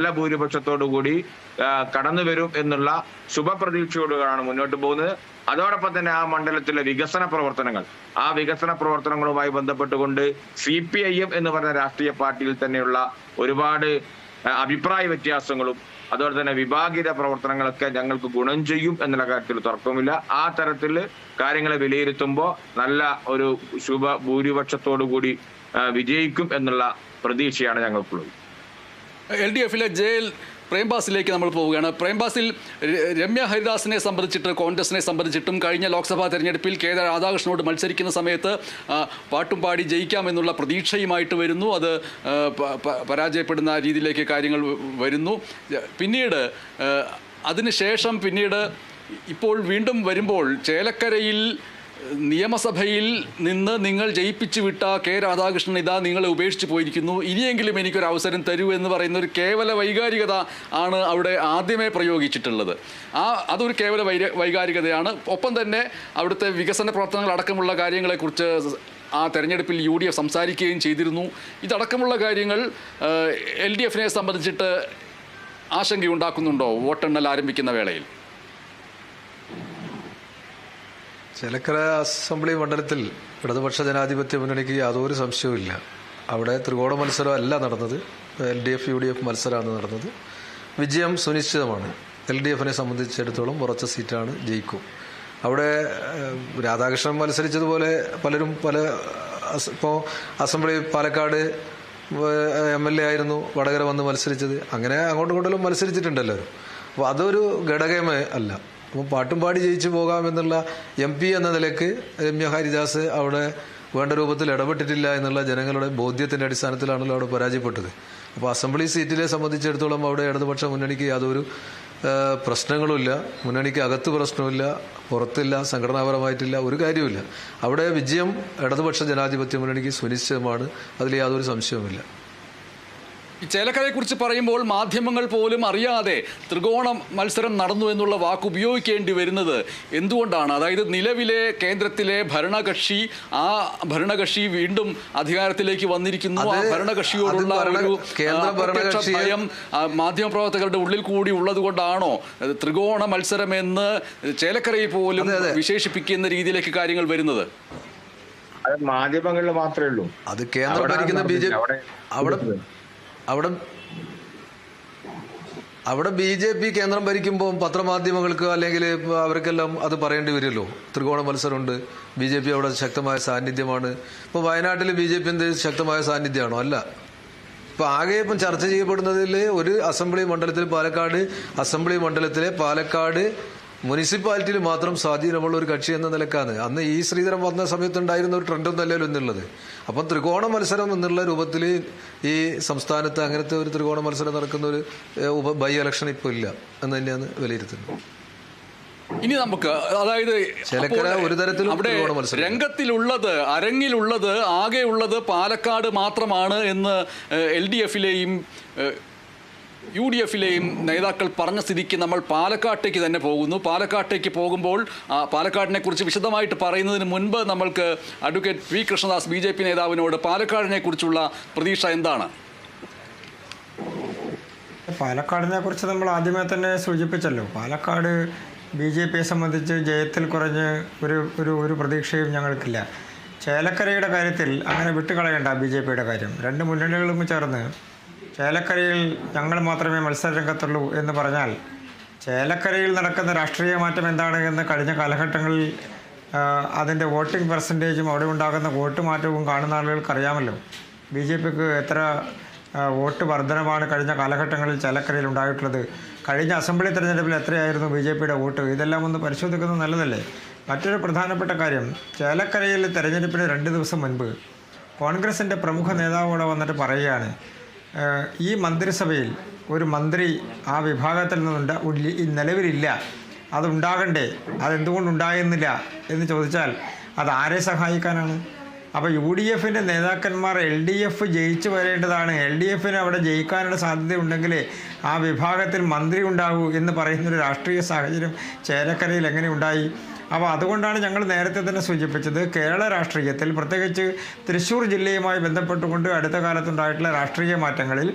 നല്ല ഭൂരിപക്ഷത്തോടുകൂടി കടന്നു വരും എന്നുള്ള ശുഭപ്രതീക്ഷയോടുകൂടിയാണ് മുന്നോട്ട് പോകുന്നത്. അതോടൊപ്പം തന്നെ ആ മണ്ഡലത്തിലെ വികസന പ്രവർത്തനങ്ങളുമായി ബന്ധപ്പെട്ടുകൊണ്ട് CPIM എന്ന് പറഞ്ഞ രാഷ്ട്രീയ പാർട്ടിയിൽ തന്നെയുള്ള ഒരുപാട് അഭിപ്രായ വ്യത്യാസങ്ങളും അതുപോലെ തന്നെ വിഭാഗീയ പ്രവർത്തനങ്ങളൊക്കെ ഞങ്ങൾക്ക് ഗുണം ചെയ്യും എന്നുള്ള കാര്യത്തിൽ തർക്കമില്ല. ആ തരത്തിൽ കാര്യങ്ങളെ വിലയിരുത്തുമ്പോൾ നല്ല ഒരു ശുഭ ഭൂരിപക്ഷത്തോടു കൂടി വിജയിക്കും എന്നുള്ള പ്രതീക്ഷയാണ് ഞങ്ങൾക്കുള്ളത്. LDF-ലെ ജയിൽ പ്രേംബാസിലേക്ക് നമ്മൾ പോവുകയാണ്. പ്രേംബാസിൽ രമ്യ ഹരിദാസിനെ സംബന്ധിച്ചിട്ട് കോൺഗ്രസിനെ സംബന്ധിച്ചിട്ടും കഴിഞ്ഞ ലോക്സഭാ തെരഞ്ഞെടുപ്പിൽ K രാധാകൃഷ്ണനോട് മത്സരിക്കുന്ന സമയത്ത് പാട്ടും പാടി ജയിക്കാമെന്നുള്ള പ്രതീക്ഷയുമായിട്ട് വരുന്നു. അത് പരാജയപ്പെടുന്ന രീതിയിലേക്ക് കാര്യങ്ങൾ വരുന്നു. പിന്നീട് അതിനുശേഷം ഇപ്പോൾ വീണ്ടും വരുമ്പോൾ ചേലക്കരയിൽ നിയമസഭയിൽ നിന്ന് നിങ്ങൾ ജയിപ്പിച്ചു വിട്ട K രാധാകൃഷ്ണൻ ഇതാ നിങ്ങളെ ഉപേക്ഷിച്ച് പോയിരിക്കുന്നു, ഇനിയെങ്കിലും എനിക്കൊരു അവസരം തരൂ എന്ന് പറയുന്ന ഒരു കേവല വൈകാരികത ആണ് അവിടെ ആദ്യമേ പ്രയോഗിച്ചിട്ടുള്ളത്. അതൊരു കേവല വൈകാരികതയാണ്. ഒപ്പം തന്നെ അവിടുത്തെ വികസന പ്രവർത്തനങ്ങൾ അടക്കമുള്ള കാര്യങ്ങളെക്കുറിച്ച് ആ തെരഞ്ഞെടുപ്പിൽ UDF സംസാരിക്കുകയും ചെയ്തിരുന്നു. ഇതടക്കമുള്ള കാര്യങ്ങൾ LDF-നെ സംബന്ധിച്ചിട്ട് ആശങ്കയുണ്ടാക്കുന്നുണ്ടോ വോട്ടെണ്ണൽ ആരംഭിക്കുന്ന വേളയിൽ? ചേലക്കര അസംബ്ലി മണ്ഡലത്തിൽ ഇടതുപക്ഷ ജനാധിപത്യ മുന്നണിക്ക് യാതൊരു സംശയവുമില്ല. അവിടെ ത്രികോണ മത്സരം അല്ല നടന്നത്, LDF UDF മത്സരമാണ് നടന്നത്. വിജയം സുനിശ്ചിതമാണ്. LDF-നെ സംബന്ധിച്ചിടത്തോളം ഉറച്ച സീറ്റാണ്, ജയിക്കും. അവിടെ രാധാകൃഷ്ണൻ മത്സരിച്ചതുപോലെ പലരും ഇപ്പോൾ അസംബ്ലി പാലക്കാട് MLA ആയിരുന്നു വടകര വന്ന് മത്സരിച്ചത്. അങ്ങനെ അങ്ങോട്ടും ഇങ്ങോട്ടും മത്സരിച്ചിട്ടുണ്ടല്ലോ. അപ്പോൾ അതൊരു ഘടകമേ അല്ല. അപ്പോൾ പാട്ടും പാടി ജയിച്ചു പോകാമെന്നുള്ള MP എന്ന നിലയ്ക്ക് രമ്യ ഹരിദാസ് അവിടെ വേണ്ട രൂപത്തിൽ ഇടപെട്ടിട്ടില്ല എന്നുള്ള ജനങ്ങളുടെ ബോധ്യത്തിൻ്റെ അടിസ്ഥാനത്തിലാണല്ലോ അവിടെ പരാജയപ്പെട്ടത്. അപ്പോൾ അസംബ്ലി സീറ്റിനെ സംബന്ധിച്ചിടത്തോളം അവിടെ ഇടതുപക്ഷ മുന്നണിക്ക് യാതൊരു പ്രശ്നങ്ങളുമില്ല. മുന്നണിക്ക് അകത്ത് പ്രശ്നമില്ല, പുറത്തില്ല, സംഘടനാപരമായിട്ടില്ല, ഒരു കാര്യവുമില്ല. അവിടെ വിജയം ഇടതുപക്ഷ ജനാധിപത്യ മുന്നണിക്ക് സുനിശ്ചിതമാണ്, അതിൽ യാതൊരു സംശയവുമില്ല. ഈ ചേലക്കരയെക്കുറിച്ച് പറയുമ്പോൾ മാധ്യമങ്ങൾ പോലും അറിയാതെ ത്രികോണ മത്സരം നടന്നു എന്നുള്ള വാക്ക് ഉപയോഗിക്കേണ്ടി വരുന്നത് എന്തുകൊണ്ടാണ്? അതായത് നിലവിലെ കേന്ദ്രത്തിലെ ഭരണകക്ഷി വീണ്ടും അധികാരത്തിലേക്ക് വന്നിരിക്കുന്നു. ആ ഭരണകക്ഷിയോടുള്ള ഒരു ഭയം മാധ്യമപ്രവർത്തകരുടെ ഉള്ളിൽ കൂടി ഉള്ളത് കൊണ്ടാണോ ത്രികോണ മത്സരം എന്ന് ചേലക്കരയിൽ പോലും വിശേഷിപ്പിക്കുന്ന രീതിയിലേക്ക് കാര്യങ്ങൾ വരുന്നത്? അത് മാധ്യമങ്ങളിൽ മാത്രമേ ഉള്ളൂ. അത് കേന്ദ്രം ഭരിക്കുന്ന അവിടെ BJP കേന്ദ്രം ഭരിക്കുമ്പോൾ പത്രമാധ്യമങ്ങൾക്ക് അല്ലെങ്കിൽ അവർക്കെല്ലാം അത് പറയേണ്ടി വരുമല്ലോ. ത്രികോണ മത്സരമുണ്ട്, BJP അവിടെ ശക്തമായ സാന്നിധ്യമാണ്. ഇപ്പോൾ വയനാട്ടിൽ BJP എന്ത് ശക്തമായ സാന്നിധ്യമാണോ? അല്ല. ഇപ്പം ആകെ ചർച്ച ചെയ്യപ്പെടുന്നതിൽ ഒരു അസംബ്ലി മണ്ഡലത്തിൽ പാലക്കാട് മുനിസിപ്പാലിറ്റിയിൽ മാത്രം സ്വാധീനമുള്ള ഒരു കക്ഷി എന്ന നിലക്കാണ്. അന്ന് ശ്രീധരൻ വന്ന സമയത്തുണ്ടായിരുന്ന ഒരു ട്രെൻഡൊന്നും അല്ലല്ലോ എന്നുള്ളത്. അപ്പം ത്രികോണ മത്സരം എന്നുള്ള രൂപത്തിൽ ഈ സംസ്ഥാനത്ത് അങ്ങനത്തെ ഒരു ത്രികോണ മത്സരം നടക്കുന്ന ഒരു ബൈ ഇലക്ഷൻ ഇപ്പോൾ ഇല്ല എന്ന് തന്നെയാണ് വിലയിരുത്തുന്നത്. ഇനി നമുക്ക് അതായത് ഒരു തരത്തിലും അവിടെ രംഗത്തിലുള്ളത് അരങ്ങിലുള്ളത് ആകെയുള്ളത് പാലക്കാട് മാത്രമാണ് എന്ന് LDF-ലെയും UDF-ലെയും നേതാക്കൾ പറഞ്ഞ സ്ഥിതിക്ക് നമ്മൾ പാലക്കാട്ടേക്ക് തന്നെ പോകുന്നു. പാലക്കാട്ടേക്ക് പോകുമ്പോൾ പാലക്കാടിനെ കുറിച്ച് വിശദമായിട്ട് പറയുന്നതിന് മുൻപ് നമ്മൾക്ക് അഡ്വക്കേറ്റ് V കൃഷ്ണദാസ് BJP നേതാവിനോട് പാലക്കാടിനെ കുറിച്ചുള്ള പ്രതീക്ഷ എന്താണ്? പാലക്കാടിനെ കുറിച്ച് നമ്മൾ ആദ്യമേ തന്നെ സൂചിപ്പിച്ചല്ലോ. പാലക്കാട് BJP-യെ സംബന്ധിച്ച് ജയത്തിൽ കുറഞ്ഞ് ഒരു പ്രതീക്ഷയും ഞങ്ങൾക്കില്ല. ചേലക്കരയുടെ കാര്യത്തിൽ അങ്ങനെ വിട്ടുകളയേണ്ട BJP-യുടെ കാര്യം. രണ്ട് മുന്നണികളും ചേർന്ന് ചേലക്കരയിൽ ഞങ്ങൾ മാത്രമേ മത്സരരംഗത്തുള്ളൂ എന്ന് പറഞ്ഞാൽ ചേലക്കരയിൽ നടക്കുന്ന രാഷ്ട്രീയ മാറ്റം എന്താണ് എന്ന് കഴിഞ്ഞ കാലഘട്ടങ്ങളിൽ അതിൻ്റെ വോട്ടിംഗ് പെർസെൻറ്റേജും അവിടെ ഉണ്ടാകുന്ന വോട്ട് മാറ്റവും കാണുന്ന ആളുകൾക്ക് അറിയാമല്ലോ. BJP-ക്ക് എത്ര വോട്ട് വർധനമാണ് കഴിഞ്ഞ കാലഘട്ടങ്ങളിൽ ചേലക്കരയിൽ ഉണ്ടായിട്ടുള്ളത്, കഴിഞ്ഞ അസംബ്ലി തെരഞ്ഞെടുപ്പിൽ എത്രയായിരുന്നു BJP-യുടെ വോട്ട്, ഇതെല്ലാം ഒന്ന് പരിശോധിക്കുന്നത് നല്ലതല്ലേ. മറ്റൊരു പ്രധാനപ്പെട്ട കാര്യം, ചേലക്കരയിൽ തെരഞ്ഞെടുപ്പിന് 2 ദിവസം മുൻപ് കോൺഗ്രസിൻ്റെ പ്രമുഖ നേതാവോടെ വന്നിട്ട് പറയുകയാണ്, ഈ മന്ത്രിസഭയിൽ ഒരു മന്ത്രി ആ വിഭാഗത്തിൽ നിലവിലില്ല, അതുണ്ടാകണ്ടേ, അതെന്തുകൊണ്ടുണ്ടാകുന്നില്ല എന്ന് ചോദിച്ചാൽ അത് ആരെ സഹായിക്കാനാണ്? അപ്പോൾ UDF-ൻ്റെ നേതാക്കന്മാർ LDF ജയിച്ചു വരേണ്ടതാണ്, LDF-ന് അവിടെ ജയിക്കാനുള്ള സാധ്യതയുണ്ടെങ്കിൽ ആ വിഭാഗത്തിൽ മന്ത്രി ഉണ്ടാകൂ എന്ന് പറയുന്നൊരു രാഷ്ട്രീയ സാഹചര്യം ചേലക്കരയിൽ എങ്ങനെ ഉണ്ടായി? അപ്പോൾ അതുകൊണ്ടാണ് ഞങ്ങൾ നേരത്തെ തന്നെ സൂചിപ്പിച്ചത്, കേരള രാഷ്ട്രീയത്തിൽ പ്രത്യേകിച്ച് തൃശ്ശൂർ ജില്ലയുമായി ബന്ധപ്പെട്ടുകൊണ്ട് അടുത്ത കാലത്തുണ്ടായിട്ടുള്ള രാഷ്ട്രീയ മാറ്റങ്ങളിൽ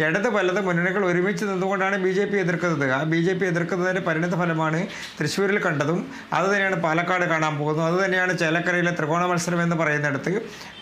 ഇടത് വലത് മുന്നണികൾ ഒരുമിച്ച് നിന്നുകൊണ്ടാണ് BJP എതിർക്കുന്നത്. ആ BJP എതിർക്കുന്നതിൻ്റെ പരിണിത ഫലമാണ് തൃശ്ശൂരിൽ കണ്ടതും അതുതന്നെയാണ് പാലക്കാട് കാണാൻ പോകുന്നത്. അതുതന്നെയാണ് ചേലക്കരയിലെ ത്രികോണ മത്സരം എന്ന് പറയുന്നിടത്ത്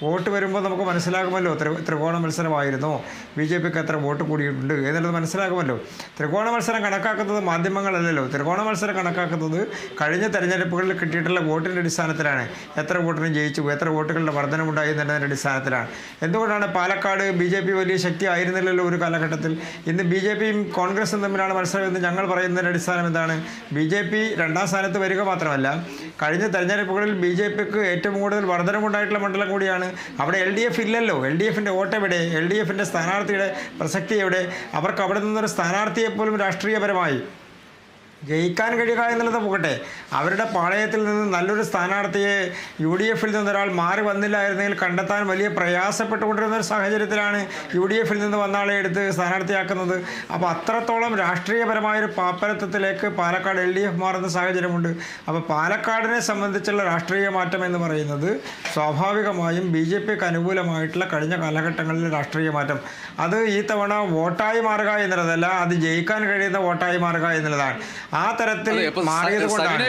വോട്ട് വരുമ്പോൾ നമുക്ക് മനസ്സിലാകുമല്ലോ ത്രികോണ മത്സരമായിരുന്നോ, BJPക്ക് എത്ര വോട്ട് കൂടിയിട്ടുണ്ട് എന്നുള്ളത് മനസ്സിലാകുമല്ലോ. ത്രികോണ മത്സരം കണക്കാക്കുന്നത് മാധ്യമങ്ങളല്ലല്ലോ. ത്രികോണ മത്സരം കണക്കാക്കുന്നത് കഴിഞ്ഞ തെരഞ്ഞെടുപ്പുകളിൽ കിട്ടിയിട്ടുള്ള വോട്ടിൻ്റെ അടിസ്ഥാനത്തിലാണ്. എത്ര വോട്ടിന് ജയിച്ചു, എത്ര വോട്ടുകളുടെ വർധനമുണ്ടായി എന്നതിൻ്റെ അടിസ്ഥാനത്തിലാണ്. എന്തുകൊണ്ടാണ് പാലക്കാട് BJP വലിയ ശക്തി ആയിരുന്നില്ലല്ലോ ഒരു കാലഘട്ടത്തിൽ? ഇന്ന് BJPയും കോൺഗ്രസും തമ്മിലാണ് മത്സരം എന്ന് ഞങ്ങൾ പറയുന്നതിൻ്റെ അടിസ്ഥാനം എന്താണ്? BJP രണ്ടാം സ്ഥാനത്ത് വരിക മാത്രമല്ല, കഴിഞ്ഞ തെരഞ്ഞെടുപ്പുകളിൽ BJPക്ക് ഏറ്റവും കൂടുതൽ വർധനമുണ്ടായിട്ടുള്ള മണ്ഡലം കൂടിയാണ്. അവിടെ LDF ഇല്ലല്ലോ. LDFിൻ്റെ വോട്ട് എവിടെ? LDFിൻ്റെ സ്ഥാനാർത്ഥിയുടെ പ്രസക്തി എവിടെ? അവർക്ക് അവിടെ നിന്നൊരു സ്ഥാനാർത്ഥിയെപ്പോലും രാഷ്ട്രീയപരമായി ജയിക്കാൻ കഴിയുക എന്നുള്ളത് പോകട്ടെ, അവരുടെ പാളയത്തിൽ നിന്ന് നല്ലൊരു സ്ഥാനാർത്ഥിയെ UDFിൽ നിന്നൊരാൾ മാറി വന്നില്ലായിരുന്നെങ്കിൽ കണ്ടെത്താൻ വലിയ പ്രയാസപ്പെട്ടുകൊണ്ടിരുന്ന ഒരു സാഹചര്യത്തിലാണ് UDFിൽ നിന്ന് വന്ന ആളെ എടുത്ത് സ്ഥാനാർത്ഥിയാക്കുന്നത്. അപ്പോൾ അത്രത്തോളം രാഷ്ട്രീയപരമായൊരു പാപ്പരത്വത്തിലേക്ക് പാലക്കാട് LDF മാറുന്ന സാഹചര്യമുണ്ട്. അപ്പോൾ പാലക്കാടിനെ സംബന്ധിച്ചുള്ള രാഷ്ട്രീയ മാറ്റം എന്ന് പറയുന്നത് സ്വാഭാവികമായും BJPക്ക് അനുകൂലമായിട്ടുള്ള കഴിഞ്ഞ കാലഘട്ടങ്ങളിലെ രാഷ്ട്രീയ മാറ്റം. അത് ഈ തവണ വോട്ടായി മാറുക എന്നുള്ളതല്ല, അത് ജയിക്കാൻ കഴിയുന്ന വോട്ടായി മാറുക എന്നുള്ളതാണ്. ആ തരത്തിൽ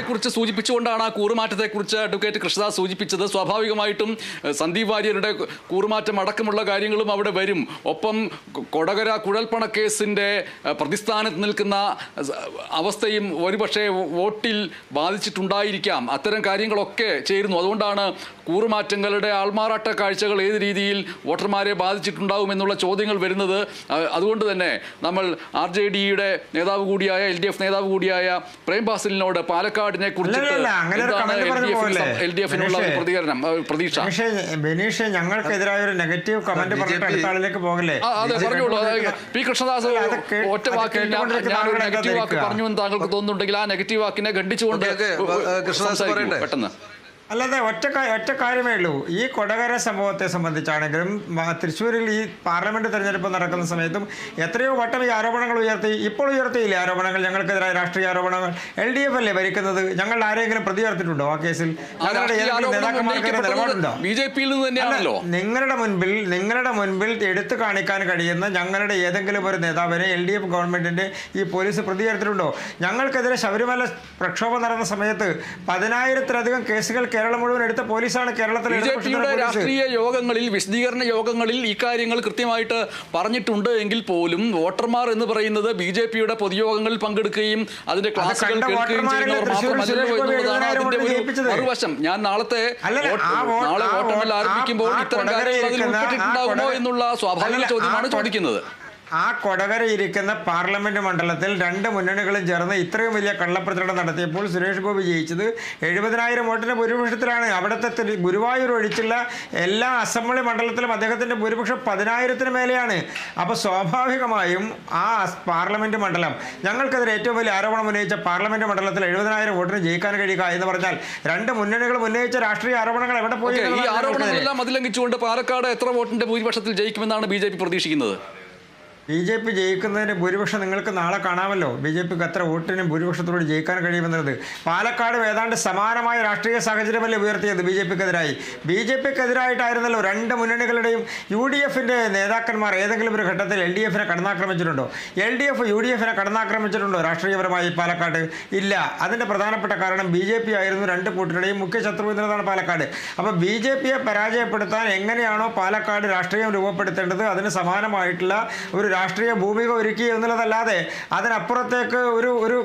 കുറിച്ച് സൂചിപ്പിച്ചുകൊണ്ടാണ് ആ കൂറുമാറ്റത്തെക്കുറിച്ച് അഡ്വക്കേറ്റ് കൃഷ്ണദാസ് സൂചിപ്പിച്ചത്. സ്വാഭാവികമായിട്ടും സന്ദീപ് വാര്യരുടെ കൂറുമാറ്റം അടക്കമുള്ള കാര്യങ്ങളും അവിടെ വരും. ഒപ്പം കൊടകര കുഴൽപ്പണ കേസിൻ്റെ പ്രതിസ്ഥാനത്ത് നിൽക്കുന്ന അവസ്ഥയും ഒരുപക്ഷെ വോട്ടിൽ ബാധിച്ചിട്ടുണ്ടായിരിക്കാം. അത്തരം കാര്യങ്ങളൊക്കെ ചേരുന്നു. അതുകൊണ്ടാണ് കൂറുമാറ്റങ്ങളുടെ ആൾമാറാട്ട കാഴ്ചകൾ ഏത് രീതിയിൽ വോട്ടർമാരെ ബാധിച്ചിട്ടുണ്ടാവും എന്നുള്ള ചോദ്യങ്ങൾ വരുന്നത്. അതുകൊണ്ട് തന്നെ നമ്മൾ RJDയുടെ നേതാവ് കൂടിയായ LDF നേതാവ് കൂടിയായ പ്രേം ബാസിലിനോട് പാലക്കാടിനെ കുറിച്ചിട്ട് LDFിനുള്ള പ്രതികരണം പ്രതീക്ഷ. ബെനീഷ്, ഞങ്ങൾക്കെതിരായ ഒരു നെഗറ്റീവ് കമന്റ് പറഞ്ഞിട്ട് അടുത്ത ആളിലേക്ക് പോകല്ലേ? അതെ, പറഞ്ഞോളൂ. P. കൃഷ്ണദാസ് ഒറ്റ വാക്കിൽ ഞാനൊരു നെഗറ്റീവ് വാക്ക് പറഞ്ഞു എന്ന് താങ്കൾക്ക് തോന്നുന്നുണ്ടെങ്കിൽ ആ നെഗറ്റീവ് വാക്കിനെ ഖണ്ഡിച്ചുകൊണ്ട് പെട്ടെന്ന്. അല്ലാതെ ഒറ്റ കാര്യമേ ഉള്ളൂ. ഈ കൊടകര സംഭവത്തെ സംബന്ധിച്ചാണെങ്കിലും തൃശ്ശൂരിൽ ഈ പാർലമെന്റ് തെരഞ്ഞെടുപ്പ് നടക്കുന്ന സമയത്തും എത്രയോ വട്ടം ഈ ആരോപണങ്ങൾ ഉയർത്തി. ഇപ്പോൾ ഉയർത്തിയില്ലേ ആരോപണങ്ങൾ, ഞങ്ങൾക്കെതിരായ രാഷ്ട്രീയ ആരോപണങ്ങൾ? LDF അല്ലേ ഭരിക്കുന്നത്? ഞങ്ങൾ ആരെങ്കിലും പ്രതി ചേർത്തിട്ടുണ്ടോ ആ കേസിൽ? ഞങ്ങളുടെ ഏതെങ്കിലും നേതാക്കന്മാർക്ക് നിലപാടുണ്ടോ? BJPയിൽ നിന്ന് തന്നെയാണല്ലോ. നിങ്ങളുടെ മുൻപിൽ എടുത്തു കാണിക്കാൻ കഴിയുന്ന ഞങ്ങളുടെ ഏതെങ്കിലും ഒരു നേതാവിനെ LDF ഗവൺമെന്റിന്റെ ഈ പോലീസ് പ്രതി ചേർത്തിട്ടുണ്ടോ? ഞങ്ങൾക്കെതിരെ ശബരിമല പ്രക്ഷോഭം നടന്ന സമയത്ത് 10,000-ത്തിലധികം കേസുകൾ കേരളം മുഴുവൻ എടുത്ത പോലീസാണ്. കേരളത്തിലെ രാഷ്ട്രീയ യോഗങ്ങളിൽ, വിശദീകരണ യോഗങ്ങളിൽ ഇക്കാര്യങ്ങൾ കൃത്യമായിട്ട് പറഞ്ഞിട്ടുണ്ട് എങ്കിൽ പോലും വോട്ടർമാർ എന്ന് പറയുന്നത് BJPയുടെ പൊതുയോഗങ്ങളിൽ പങ്കെടുക്കുകയും അതിന്റെ ക്ലാസുകൾ കേൾക്കുകയും ചെയ്യുന്നവർ മാത്രമല്ലല്ലോ എന്നുള്ളതാണ് അതിന്റെ ഒരു മറുവശം. ഞാൻ നാളെ വോട്ടെണ്ണൽ ആരംഭിക്കുമ്പോൾ ഇത്തരം കാര്യങ്ങൾ അതിൽ ഉൾപ്പെട്ടിട്ടുണ്ടാകുമോ എന്നുള്ള സ്വാഭാവിക ചോദ്യമാണ് ചോദിക്കുന്നത്. ആ കൊടകര ഇരിക്കുന്ന പാർലമെന്റ് മണ്ഡലത്തിൽ രണ്ട് മുന്നണികളും ചേർന്ന് ഇത്രയും വലിയ കള്ളപ്രചരണം നടത്തിയപ്പോൾ സുരേഷ് ഗോപി ജയിച്ചത് 70,000 വോട്ടിന്റെ ഭൂരിപക്ഷത്തിലാണ്. അവിടുത്തെ ഗുരുവായൂർ ഒഴിച്ചുള്ള എല്ലാ അസംബ്ലി മണ്ഡലത്തിലും അദ്ദേഹത്തിന്റെ ഭൂരിപക്ഷം 10,000-ത്തിന് മേലെയാണ്. അപ്പോൾ സ്വാഭാവികമായും ആ പാർലമെന്റ് മണ്ഡലം, ഞങ്ങൾക്കെതിരെ ഏറ്റവും വലിയ ആരോപണം ഉന്നയിച്ച പാർലമെന്റ് മണ്ഡലത്തിൽ 70,000 വോട്ടിന് ജയിക്കാൻ കഴിയുക എന്ന് പറഞ്ഞാൽ രണ്ട് മുന്നണികളും ഉന്നയിച്ച രാഷ്ട്രീയ ആരോപണങ്ങൾ എവിടെ പോയി? ഈ ആരോപണങ്ങളെല്ലാം അതിലംഘിച്ചുകൊണ്ട് പാലക്കാട് എത്ര വോട്ടിന്റെ ഭൂരിപക്ഷത്തിൽ ജയിക്കുമെന്നാണ് BJP പ്രതീക്ഷിക്കുന്നത്? BJP ജയിക്കുന്നതിന് ഭൂരിപക്ഷം നിങ്ങൾക്ക് നാളെ കാണാമല്ലോ. BJPക്ക് എത്ര വോട്ടിനും ഭൂരിപക്ഷത്തോട് ജയിക്കാൻ കഴിയുമെന്നുള്ളത്. പാലക്കാട് ഏതാണ്ട് സമാനമായ രാഷ്ട്രീയ സാഹചര്യമല്ലേ ഉയർത്തിയത് BJPക്കെതിരായി? BJPക്കെതിരായിട്ടായിരുന്നല്ലോ രണ്ട് മുന്നണികളുടെയും. UDFിൻ്റെ നേതാക്കന്മാർ ഏതെങ്കിലും ഒരു ഘട്ടത്തിൽ LDFിനെ കടന്നാക്രമിച്ചിട്ടുണ്ടോ? LDF UDFിനെ കടന്നാക്രമിച്ചിട്ടുണ്ടോ രാഷ്ട്രീയപരമായി പാലക്കാട്? ഇല്ല. അതിൻ്റെ പ്രധാനപ്പെട്ട കാരണം BJP ആയിരുന്നു രണ്ട് കൂട്ടരുടെയും മുഖ്യ ശത്രു എന്നുള്ളതാണ് പാലക്കാട്. അപ്പോൾ BJPയെ പരാജയപ്പെടുത്താൻ എങ്ങനെയാണോ പാലക്കാട് രാഷ്ട്രീയം രൂപപ്പെടുത്തേണ്ടത് അതിന് സമാനമായിട്ടുള്ള ഒരു രാഷ്ട്രീയ ഭൂമിക ഒരുക്കി എന്നുള്ളതല്ലാതെ അതിനപ്പുറത്തേക്ക്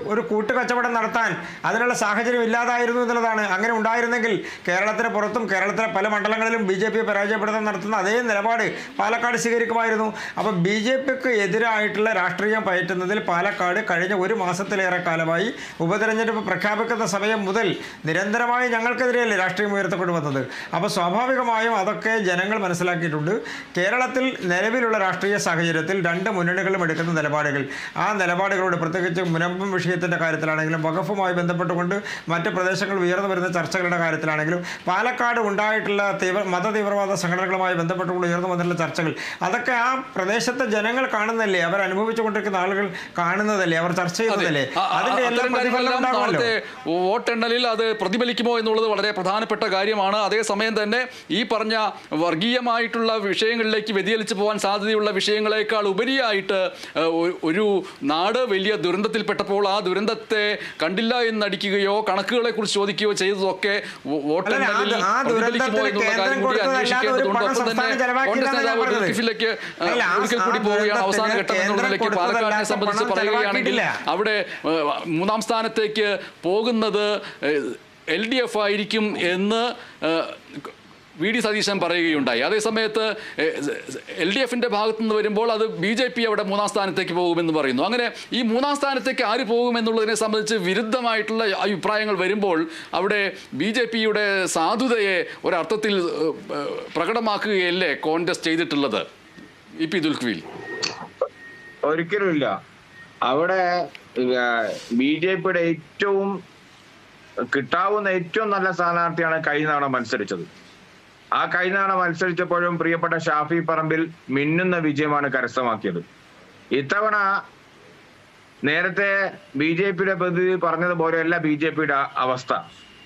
ഒരു കൂട്ടുകച്ചവടം നടത്താൻ അതിനുള്ള സാഹചര്യം ഇല്ലാതായിരുന്നു എന്നുള്ളതാണ്. അങ്ങനെ ഉണ്ടായിരുന്നെങ്കിൽ കേരളത്തിന് പുറത്തും കേരളത്തിലെ പല മണ്ഡലങ്ങളിലും BJPയെ പരാജയപ്പെടുത്താൻ നടത്തുന്ന അതേ നിലപാട് പാലക്കാട് സ്വീകരിക്കുമായിരുന്നു. അപ്പോൾ BJPക്ക് എതിരായിട്ടുള്ള രാഷ്ട്രീയം പയറ്റുന്നതിൽ പാലക്കാട് കഴിഞ്ഞ ഒരു മാസത്തിലേറെ കാലമായി ഉപതെരഞ്ഞെടുപ്പ് പ്രഖ്യാപിക്കുന്ന സമയം മുതൽ നിരന്തരമായി ഞങ്ങൾക്കെതിരെയല്ലേ രാഷ്ട്രീയം ഉയർത്തക്കൊണ്ടുവന്നത്. അപ്പോൾ സ്വാഭാവികമായും അതൊക്കെ ജനങ്ങൾ മനസ്സിലാക്കിയിട്ടുണ്ട്. കേരളത്തിൽ നിലവിലുള്ള രാഷ്ട്രീയ സാഹചര്യത്തിൽ രണ്ട് മുന്നണികളും എടുക്കുന്ന നിലപാടുകൾ, ആ നിലപാടുകളോട് പ്രത്യേകിച്ച് മുനമ്പം വിഷയത്തിൻ്റെ കാര്യത്തിലാണെങ്കിലും വഖഫുമായി ബന്ധപ്പെട്ടുകൊണ്ട് മറ്റ് പ്രദേശങ്ങൾ ഉയർന്നു വരുന്ന ചർച്ചകളുടെ കാര്യത്തിലാണെങ്കിലും പാലക്കാട് ഉണ്ടായിട്ടുള്ള മതതീവ്രവാദ സംഘടനകളുമായി ബന്ധപ്പെട്ടുകൊണ്ട് ഉയർന്നു വന്നിട്ടുള്ള ചർച്ചകൾ, അതൊക്കെ ആ പ്രദേശത്തെ ജനങ്ങൾ കാണുന്നതല്ലേ, അവർ അനുഭവിച്ചുകൊണ്ടിരിക്കുന്ന ആളുകൾ കാണുന്നതല്ലേ, അവർ ചർച്ച ചെയ്യുന്നതല്ലേ, അതിന്റെ എല്ലാം പ്രതിഫലനം ഉണ്ടാകുമല്ലോ. വോട്ടെണ്ണലിൽ അത് പ്രതിഫലിക്കുമോ എന്നുള്ളത് വളരെ പ്രധാനപ്പെട്ട കാര്യമാണ്. അതേസമയം തന്നെ ഈ പറഞ്ഞ വർഗീയമായിട്ടുള്ള വിഷയങ്ങളിലേക്ക് വ്യതിചലിച്ചു പോകാൻ സാധ്യതയുള്ള വിഷയങ്ങളെക്കാൾ ഉപരിയായിട്ട് ഒരു നാട് വലിയ ദുരന്തത്തിൽപ്പെട്ടപ്പോൾ ആ ദുരന്തത്തെ കണ്ടില്ല എന്നടിക്കുകയോ കണക്കുകളെ കുറിച്ച് ചോദിക്കുകയോ ചെയ്തതൊക്കെ വോട്ടെണ്ണലിൽ പ്രതിഫലിക്കുമോ എന്നുള്ള കാര്യം കൂടി അന്വേഷിക്കേണ്ടതുണ്ട്. ഒപ്പം തന്നെ കോൺഗ്രസ് നേതാവ് ഗൾഫിലേക്ക് ഒരിക്കൽ കൂടി പോവുകയാണ്. അവസാന ഘട്ടം എന്നുള്ള നിലയ്ക്ക് പാലക്കാടിനെ സംബന്ധിച്ച് പറയുകയാണെങ്കിൽ അവിടെ മൂന്നാം സ്ഥാനത്തേക്ക് പോകുന്നത് LDF ആയിരിക്കും എന്ന് VD സതീശൻ പറയുകയുണ്ടായി. അതേസമയത്ത് LDFിൻ്റെ ഭാഗത്തു നിന്ന് വരുമ്പോൾ അത് BJP അവിടെ മൂന്നാം സ്ഥാനത്തേക്ക് പോകുമെന്ന് പറയുന്നു. അങ്ങനെ ഈ മൂന്നാം സ്ഥാനത്തേക്ക് ആര് പോകുമെന്നുള്ളതിനെ സംബന്ധിച്ച് വിരുദ്ധമായിട്ടുള്ള അഭിപ്രായങ്ങൾ വരുമ്പോൾ അവിടെ BJPയുടെ സാധുതയെ ഒരർത്ഥത്തിൽ പ്രകടമാക്കുകയല്ലേ കോൺഗ്രസ് ചെയ്തിട്ടുള്ളത്? EP ദുൽഖ്വിൽ ഒരിക്കലുമില്ല. അവിടെ BJPയുടെ കിട്ടാവുന്ന ഏറ്റവും നല്ല സ്ഥാനാർത്ഥിയാണ് കഴിഞ്ഞ തവണ മത്സരിച്ചത്. ആ കഴിഞ്ഞ തവണ മത്സരിച്ചപ്പോഴും പ്രിയപ്പെട്ട ഷാഫി പറമ്പിൽ മിന്നുന്ന വിജയമാണ് കരസ്ഥമാക്കിയത്. ഇത്തവണ നേരത്തെ BJPയുടെ പ്രതിനിധി പറഞ്ഞതുപോലെയല്ല BJPയുടെ അവസ്ഥ.